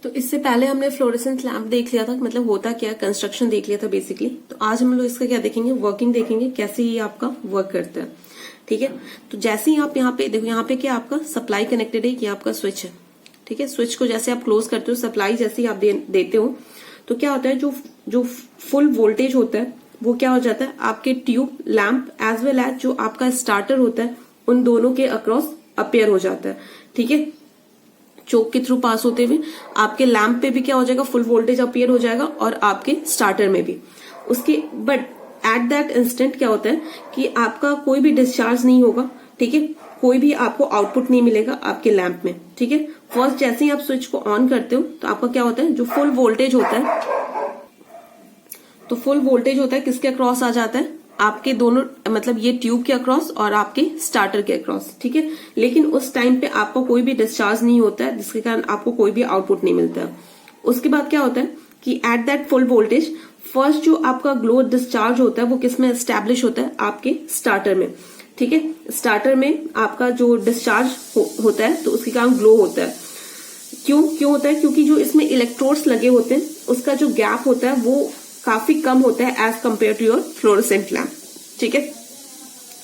तो इससे पहले हमने फ्लोरेसेंस लैंप देख लिया था, मतलब होता क्या है, कंस्ट्रक्शन देख लिया था बेसिकली। तो आज हम लोग इसका क्या देखेंगे, वर्किंग देखेंगे, कैसे ये आपका वर्क करता है। ठीक है, तो जैसे ही आप यहाँ पे देखो, यहाँ पे क्या आपका सप्लाई कनेक्टेड है, ये आपका स्विच है। ठीक है, स्विच को जैसे आप क्लोज करते हो, सप्लाई जैसे ही आप देते हो, तो क्या होता है, जो फुल वोल्टेज होता है वो क्या हो जाता है, आपके tube lamp as well as जो आपका स्टार्टर होता है, उन दोनों के अक्रॉस अपेयर हो जाता है। ठीक है, चोक के थ्रू पास होते हुए आपके लैंप पे भी क्या हो जाएगा, फुल वोल्टेज अपीयर हो जाएगा, और आपके स्टार्टर में भी उसके। बट एट दैट इंस्टेंट क्या होता है कि आपका कोई भी डिस्चार्ज नहीं होगा। ठीक है, कोई भी आपको आउटपुट नहीं मिलेगा आपके लैंप में। ठीक है, फर्स्ट जैसे ही आप स्विच को ऑन करते हो तो आपका क्या होता है, जो फुल वोल्टेज होता है, तो फुल वोल्टेज होता है किसके अक्रॉस आ जाता है, आपके दोनों, मतलब ये ट्यूब के अक्रॉस और आपके स्टार्टर के अक्रॉस। ठीक है, लेकिन उस टाइम पे आपको कोई भी डिस्चार्ज नहीं होता है, जिसके कारण आपको कोई भी आउटपुट नहीं मिलता है। उसके बाद क्या होता है कि at that full voltage first जो आपका ग्लो डिस्चार्ज होता है वो किस में एस्टैब्लिश होता है, आपके स्टार्टर में। ठीक है, स्टार्टर में आपका जो डिस्चार्ज होता है तो उसके कारण ग्लो होता है। क्यों होता है, क्योंकि जो इसमें इलेक्ट्रोड्स लगे होते हैं उसका जो गैप होता है वो काफी कम होता है as compare to your fluorescent lamp. ठीक है,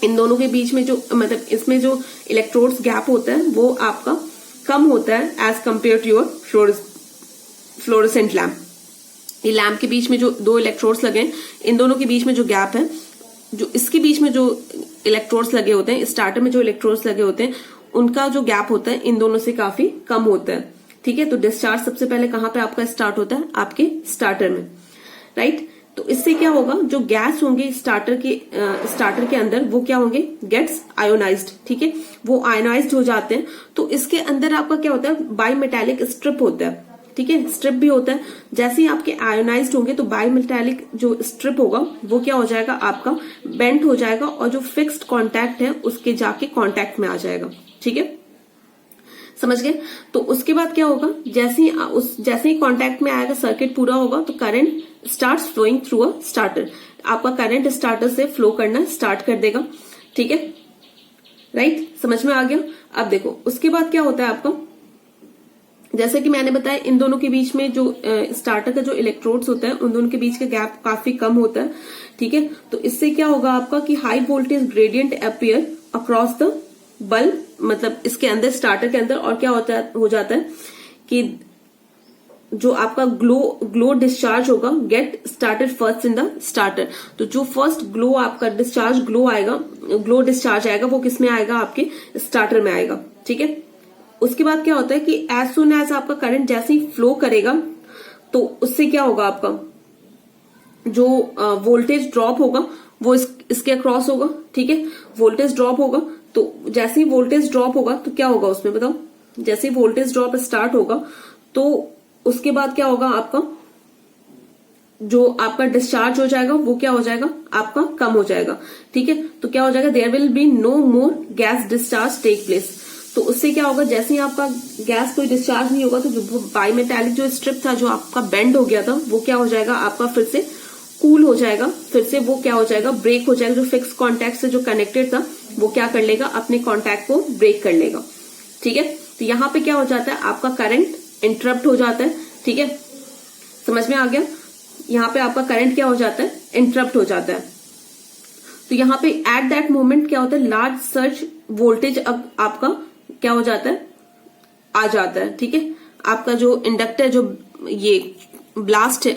इन दोनों के बीच में जो, मतलब इसमें जो इलेक्ट्रोड्स गैप होता है वो आपका कम होता है as compare to your fluorescent lamp. ये लैम्प के बीच में जो दो इलेक्ट्रोड्स लगे हैं, इन दोनों के बीच में जो गैप है, जो इसके बीच में जो इलेक्ट्रोड्स लगे होते हैं, स्टार्टर में जो इलेक्ट्रोड्स लगे होते हैं, उनका जो गैप होता है इन दोनों से काफी कम होता है। ठीक है, तो डिस्चार्ज सबसे पहले कहां पे आपका स्टार्ट होता है, आपके स्टार्टर में। राइट, तो इससे क्या होगा, जो गैस होंगे स्टार्टर के अंदर वो क्या होंगे, गेट्स आयोनाइज्ड। ठीक है, वो आयोनाइज्ड हो जाते हैं। तो इसके अंदर आपका क्या होता है, बाई मेटालिक स्ट्रिप होता है। ठीक है, स्ट्रिप भी होता है। जैसे ही आपके आयोनाइज्ड होंगे तो बाई मेटालिक जो स्ट्रिप होगा वो क्या हो जाएगा, आपका बेंड हो जाएगा, और जो फिक्स्ड कॉन्टैक्ट है उसके जाके कॉन्टैक्ट में आ जाएगा। ठीक है, समझ गए। तो उसके बाद क्या होगा, जैसे ही कांटेक्ट में आएगा, सर्किट पूरा होगा, तो current starts flowing through a starter. आपका करंट स्टार्टर से फ्लो करना स्टार्ट कर देगा। ठीक है, राइट, समझ में आ गया। अब देखो उसके बाद क्या होता है आपका, जैसे कि मैंने बताया, इन दोनों के बीच में जो स्टार्टर का जो इलेक्ट्रोड्स होता है, उन दोनों के बीच का गैप काफी कम होता है। ठीक है, तो इससे क्या होगा आपका कि high voltage gradient appear across the bulb, मतलब इसके अंदर, स्टार्टर के अंदर। और क्या हो जाता है कि जो आपका ग्लो डिस्चार्ज होगा, get started first in the starter. तो जो फर्स्ट ग्लो आपका ग्लो डिस्चार्ज आएगा वो किस में आएगा, आपके स्टार्टर में आएगा। ठीक है, उसके बाद क्या होता है कि एज सुन एज आपका करंट जैसे ही फ्लो करेगा तो उससे क्या होगा, आपका जो वोल्टेज ड्रॉप होगा वो इसके अक्रॉस होगा। ठीक है, वोल्टेज ड्रॉप होगा, तो जैसे ही वोल्टेज ड्रॉप होगा तो क्या होगा उसमें बताओ, जैसे ही वोल्टेज ड्रॉप स्टार्ट होगा तो उसके बाद क्या होगा, आपका जो आपका डिस्चार्ज हो जाएगा वो क्या हो जाएगा, आपका कम हो जाएगा। ठीक है, तो क्या हो जाएगा, there will be no more gas discharge take place. तो उससे क्या होगा, जैसे ही आपका गैस कोई डिस्चार्ज नहीं होगा तो जो बाईमेटालिक जो स्ट्रिप था, जो आपका बेंड हो गया था, वो क्या हो जाएगा, आपका फिर से कूल हो जाएगा, फिर से वो क्या हो जाएगा, ब्रेक हो जाएगा। जो फिक्स कॉन्टैक्ट से जो कनेक्टेड था वो क्या कर लेगा, अपने कॉन्टैक्ट को ब्रेक कर लेगा। ठीक है, तो यहाँ पे क्या हो जाता है, आपका करंट इंटरप्ट हो जाता है। ठीक है, समझ में आ गया। यहाँ पे आपका करंट क्या हो जाता है, इंटरप्ट हो जाता है। तो यहाँ पे एट दैट मोमेंट क्या होता है, लार्ज सर्ज वोल्टेज अब आपका क्या हो जाता है, आ जाता है। ठीक है, आपका जो इंडक्टर, जो ये ब्लास्ट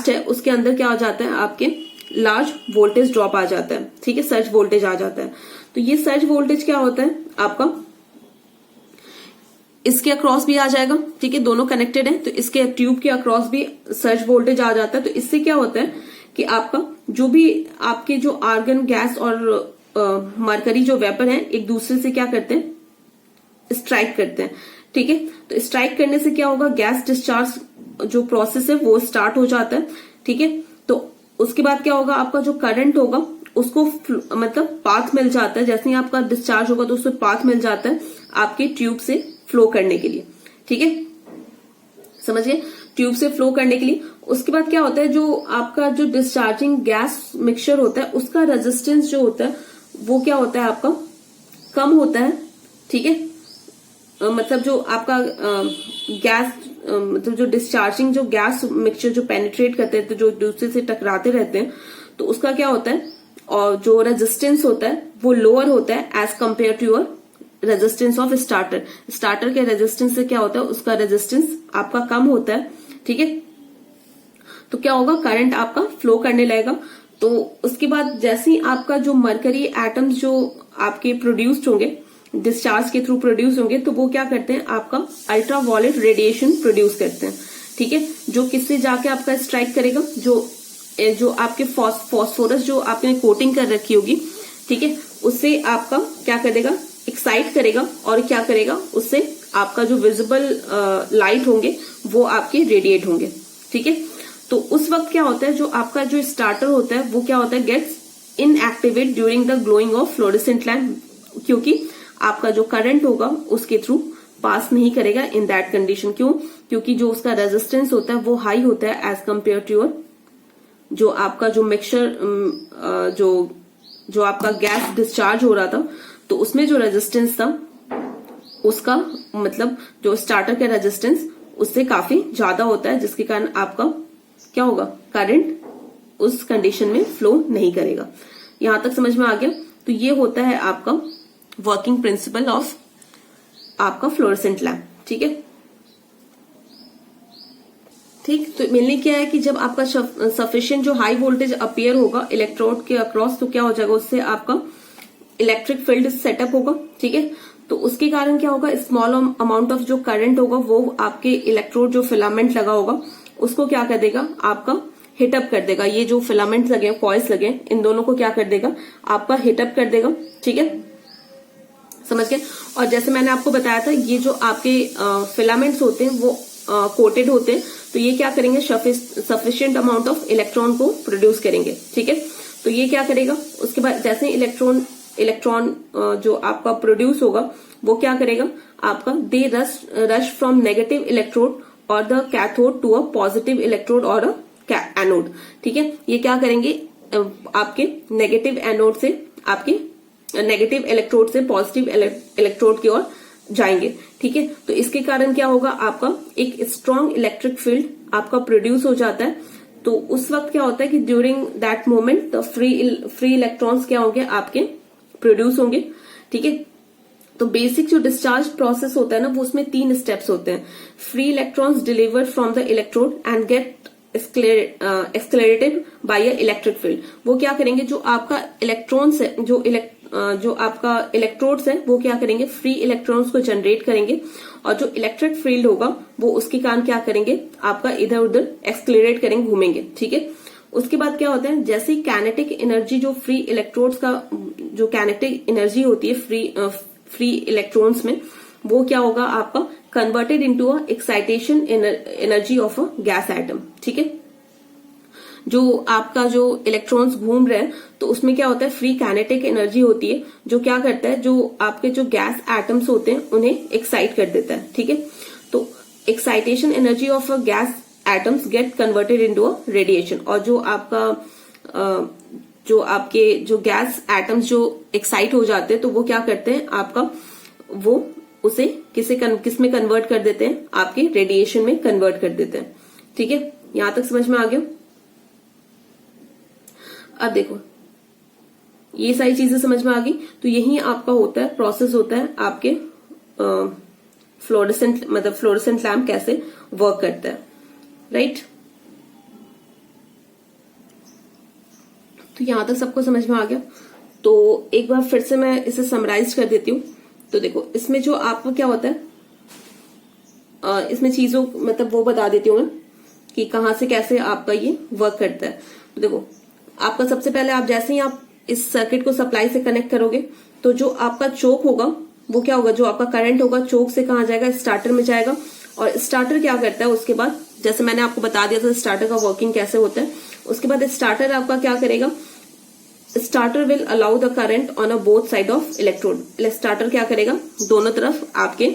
है, उसके अंदर क्या हो जाता है, आपके लार्ज वोल्टेज ड्रॉप आ जाता है। ठीक है, सर्ज वोल्टेज आ जाता है। तो ये सर्ज वोल्टेज क्या होता है, आपका इसके अक्रॉस भी आ जाएगा। ठीक है, दोनों कनेक्टेड हैं, तो इसके ट्यूब के अक्रॉस भी सर्ज वोल्टेज आ जाता है। तो इससे क्या होता है कि आपका जो भी आपके जो आर्गन गैस और मरकरी जो वेपर है, एक दूसरे से क्या करते हैं, स्ट्राइक करते हैं। ठीक है, तो स्ट्राइक करने से क्या होगा, गैस डिस्चार्ज जो प्रोसेस है वो स्टार्ट हो जाता है। ठीक है, तो उसके बाद क्या होगा, आपका जो करंट होगा उसको मतलब पाथ मिल जाता है। जैसे ही आपका डिस्चार्ज होगा तो उसको पाथ मिल जाता है आपके ट्यूब से फ्लो करने के लिए। ठीक है, समझ गए, ट्यूब से फ्लो करने के लिए। उसके बाद क्या होता है, जो आपका जो डिस्चार्जिंग गैस मिक्सचर होता है उसका रेजिस्टेंस जो होता है वो क्या होता है, आपका कम होता है। ठीक है, मतलब जो आपका गैस मतलब जो डिस्चार्जिंग जो गैस मिक्सचर जो पेनिट्रेट करते हैं तो जो दूसरे से टकराते रहते हैं, तो उसका क्या होता है, और जो रेजिस्टेंस होता है वो लोअर होता है as compare to your resistance of starter. Starter के रेजिस्टेंस से क्या होता है, उसका रेजिस्टेंस आपका कम होता है। ठीक है, तो क्या होगा, करंट आपका फ्लो करने लगेगा। तो उसके बाद जैसे ही आपका जो मरकरी एटम्स जो आपके प्रोड्यूस्ड होंगे, डिस्चार्ज के थ्रू प्रोड्यूस होंगे, तो वो क्या करते हैं, आपका अल्ट्रावायलेट रेडिएशन प्रोड्यूस करते हैं। ठीक है, जो किससे जाके आपका स्ट्राइक करेगा, जो आपके फॉस्फोरस जो आपने कोटिंग कर रखी होगी, ठीक है, उससे आपका क्या करेगा, एक्साइट करेगा, और क्या करेगा, उससे आपका जो विजिबल लाइट होंगे वो आपके रेडिएट होंगे। ठीक है, तो उस वक्त क्या होता है, जो आपका जो स्टार्टर होता है वो क्या होता है, gets inactivate during the glowing of fluorescent lamp, क्योंकि आपका जो करंट होगा उसके थ्रू पास नहीं करेगा इन दैट कंडीशन। क्यों? क्योंकि जो उसका रेजिस्टेंस होता है वो हाई होता है एज कंपेयर टू योर जो आपका जो मिक्सचर जो आपका गैस डिस्चार्ज हो रहा था, तो उसमें जो रेजिस्टेंस था उसका मतलब जो स्टार्टर का रेजिस्टेंस उससे काफी ज्यादा होता है, जिसके कारण आपका क्या होगा, करंट उस कंडीशन में फ्लो नहीं करेगा। यहां तक समझ में आ गया? तो ये होता है आपका वर्किंग प्रिंसिपल ऑफ आपका फ्लोरेसेंट लैम्प। ठीक है, ठीक। तो मेनली क्या है कि जब आपका सफिशिएंट जो हाई वोल्टेज अपीयर होगा इलेक्ट्रोड के अक्रॉस, तो क्या हो जाएगा, उससे आपका इलेक्ट्रिक फील्ड सेटअप होगा। ठीक है, तो उसके कारण क्या होगा, स्मॉल अमाउंट ऑफ जो करंट होगा वो आपके इलेक्ट्रोड जो फिलामेंट लगा होगा उसको क्या कर देगा, आपका हिटअप कर देगा। ये जो फिलामेंट लगे, कॉइल्स लगे, इन दोनों को क्या कर देगा, आपका हिटअप कर देगा। ठीक है, समझ गए? और जैसे मैंने आपको बताया था, ये जो आपके फिलामेंट्स होते हैं वो कोटेड होते हैं, तो ये क्या करेंगे, सफिशिएंट अमाउंट ऑफ इलेक्ट्रॉन को प्रोड्यूस करेंगे। ठीक है, तो ये क्या करेगा, उसके बाद जैसे इलेक्ट्रॉन जो आपका प्रोड्यूस होगा वो क्या करेगा, आपका they rush from negative electrode और the cathode to a positive electrode और अ एनोड। ठीक है, ये क्या करेंगे, आपके नेगेटिव एनोड से आपके नेगेटिव इलेक्ट्रोड से पॉजिटिव इलेक्ट्रोड की ओर जाएंगे। ठीक है, तो इसके कारण क्या होगा, आपका एक स्ट्रॉन्ग इलेक्ट्रिक फील्ड आपका प्रोड्यूस हो जाता है। तो उस वक्त क्या होता है कि during that moment the free electrons क्या होंगे, आपके प्रोड्यूस होंगे। ठीक है, तो बेसिक जो डिस्चार्ज प्रोसेस होता है ना, वो उसमें 3 स्टेप्स होते हैं। Free electrons delivered from the electrode and get accelerated by a electric field. वो क्या करेंगे, जो आपका इलेक्ट्रॉन्स है, जो आपका इलेक्ट्रोड्स है, वो क्या करेंगे, फ्री इलेक्ट्रॉन्स को जनरेट करेंगे, और जो इलेक्ट्रिक फील्ड होगा वो उसके कारण क्या करेंगे, आपका इधर उधर एक्सक्लेरेट करेंगे, घूमेंगे। ठीक है, उसके बाद क्या होता है, जैसे ही कैनेटिक एनर्जी जो फ्री इलेक्ट्रोड्स का जो कैनेटिक एनर्जी होती है फ्री इलेक्ट्रॉन्स में, वो क्या होगा, आपका converted into a excitation energy of a gas atom. ठीक है, जो आपका जो इलेक्ट्रॉन्स घूम रहे हैं, तो उसमें क्या होता है, फ्री काइनेटिक एनर्जी होती है, जो क्या करता है, जो आपके जो गैस एटम्स होते हैं उन्हें एक्साइट कर देता है। ठीक है, तो excitation energy of a gas atoms get converted into a radiation. और जो आपका जो आपके जो गैस एटम्स जो एक्साइट हो जाते हैं, तो वो क्या करते हैं, आपका वो उसे किस में कन्वर्ट कर देते हैं, आपके रेडिएशन में कन्वर्ट कर देते हैं। ठीक है, यहां तक समझ में आ गया? अब देखो, ये सारी चीजें समझ में आ गई। तो यही आपका होता है, प्रोसेस होता है आपके फ्लोरेसेंट लैम्प कैसे वर्क करता है, राइट? तो यहां तक सबको समझ में आ गया। तो एक बार फिर से मैं इसे समराइज कर देती हूँ। तो देखो, इसमें जो आपका क्या होता है, इसमें चीजों मतलब वो बता देती हूँ मैं कि कहाँ से कैसे आपका ये वर्क करता है। तो देखो, आपका सबसे पहले आप जैसे ही आप इस सर्किट को सप्लाई से कनेक्ट करोगे, तो जो आपका चोक होगा वो क्या होगा, जो आपका करंट होगा चोक से कहाँ जाएगा, स्टार्टर में जाएगा। और स्टार्टर क्या करता है, उसके बाद जैसे मैंने आपको बता दिया था स्टार्टर का वर्किंग कैसे होता है। उसके बाद स्टार्टर आपका क्या करेगा, starter will allow the current on a both side of electrode. Starter क्या करेगा, दोनों तरफ आपके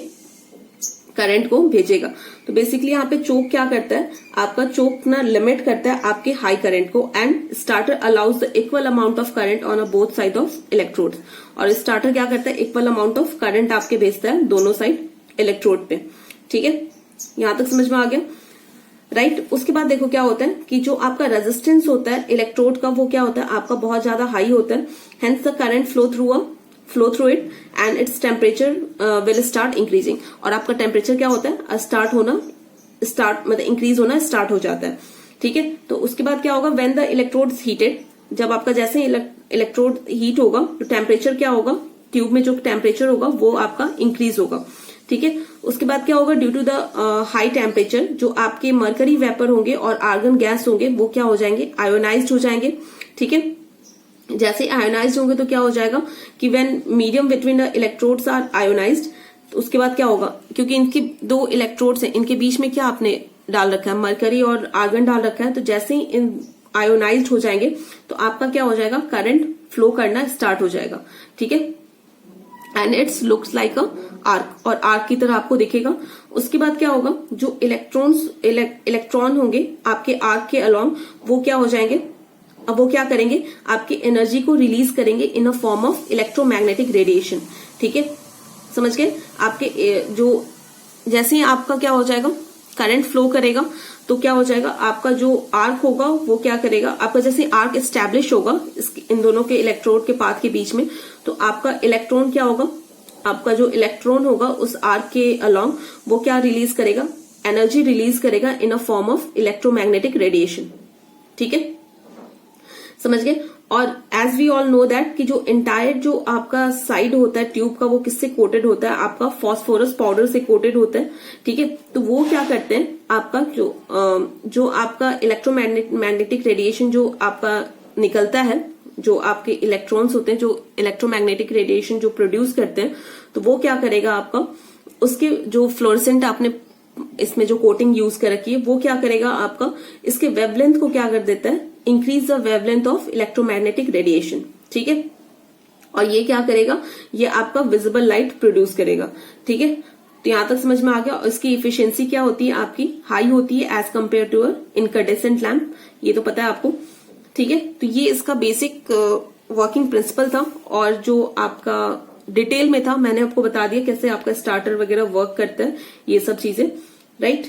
करंट को भेजेगा। तो बेसिकली यहाँ पे चोक क्या करता है, आपका चोक ना लिमिट करता है आपके हाई करंट को, and starter allows the equal amount of current on a both side of electrodes. और स्टार्टर क्या करता है, इक्वल अमाउंट ऑफ करंट आपके भेजता है दोनों साइड इलेक्ट्रोड पे। ठीक है, यहां तक समझ में आ गया, राइट। उसके बाद देखो क्या होता है कि जो आपका रेजिस्टेंस होता है इलेक्ट्रोड का वो क्या होता है आपका बहुत ज्यादा हाई होता है, hence the current flow through it and its temperature will start increasing. और आपका टेम्परेचर क्या होता है मतलब इंक्रीज होना स्टार्ट हो जाता है। ठीक है, तो उसके बाद क्या होगा, व्हेन द इलेक्ट्रोड हीटेड, जब आपका जैसे इलेक्ट्रोड हीट होगा तो टेम्परेचर क्या होगा, ट्यूब में जो टेम्परेचर होगा वो आपका इंक्रीज होगा। ठीक है, उसके बाद क्या होगा, due to the high temperature जो आपके मरकरी वेपर होंगे और आर्गन गैस होंगे वो क्या हो जाएंगे, आयोनाइज्ड हो जाएंगे। ठीक है, जैसे आयोनाइज्ड होंगे तो क्या हो जाएगा कि when medium between the electrodes are ionised, तो उसके बाद क्या होगा, क्योंकि इनकी दो इलेक्ट्रोड्स हैं, इनके बीच में क्या आपने डाल रखा है, मरकरी और आर्गन डाल रखा है, तो जैसे ही इन आयोनाइज्ड हो जाएंगे तो आपका क्या हो जाएगा, करंट फ्लो करना स्टार्ट हो जाएगा। ठीक है, and it's looks like a arc, और आर्क की तरह आपको दिखेगा। उसके बाद क्या होगा, जो इलेक्ट्रॉन होंगे आपके आर्क के अलोंग वो क्या हो जाएंगे, अब वो क्या करेंगे, आपकी एनर्जी को रिलीज करेंगे in a form of electromagnetic radiation. ठीक है, समझ गए, आपके जो जैसे ही आपका क्या हो जाएगा, करंट फ्लो करेगा तो क्या हो जाएगा, आपका जो आर्क होगा वो क्या करेगा, आपका जैसे आर्क एस्टैब्लिश होगा इन दोनों के इलेक्ट्रोड के पाथ के बीच में, तो आपका इलेक्ट्रॉन क्या होगा, आपका जो इलेक्ट्रॉन होगा उस आर्क के अलोंग वो क्या रिलीज करेगा, एनर्जी रिलीज करेगा in a form of electromagnetic radiation. ठीक है, समझ गए। और as we all know that कि जो इंटायर जो आपका साइड होता है ट्यूब का वो किससे कोटेड होता है, आपका फॉस्फोरस पाउडर से कोटेड होता है। ठीक है, तो वो क्या करते हैं, आपका जो आपका इलेक्ट्रोमैग्नेटिक रेडिएशन जो आपका निकलता है, जो आपके इलेक्ट्रॉन्स होते हैं जो इलेक्ट्रोमैग्नेटिक रेडिएशन जो प्रोड्यूस करते हैं, तो वो क्या करेगा आपका, उसके जो फ्लोरेसेंट आपने इसमें जो कोटिंग यूज कर रखी है वो क्या करेगा, आपका इसके वेवलेंथ को क्या कर देता है, increase the wavelength of electromagnetic radiation. ठीक है, और ये क्या करेगा, ये आपका विजिबल लाइट प्रोड्यूस करेगा। ठीक है, तो यहां तक समझ में आ गया। और इसकी इफिशियंसी क्या होती है, आपकी हाई होती है एज कंपेयर टू इनकंडेंसेंट लैम्प, ये तो पता है आपको। ठीक है, तो ये इसका बेसिक वर्किंग प्रिंसिपल था, और जो आपका डिटेल में था मैंने आपको बता दिया कैसे आपका स्टार्टर वगैरह वर्क करता है, ये सब चीजें, राइट।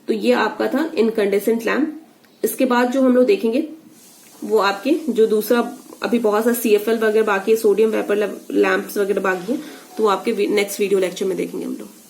तो ये आपका था इनकंडेंसेंट लैम्प। इसके बाद जो हम लोग देखेंगे वो आपके जो दूसरा अभी बहुत सा CFL वगैरह बाकी है, सोडियम वेपर लैंप्स वगैरह बाकी है, तो आपके नेक्स्ट वीडियो लेक्चर में देखेंगे हम लोग।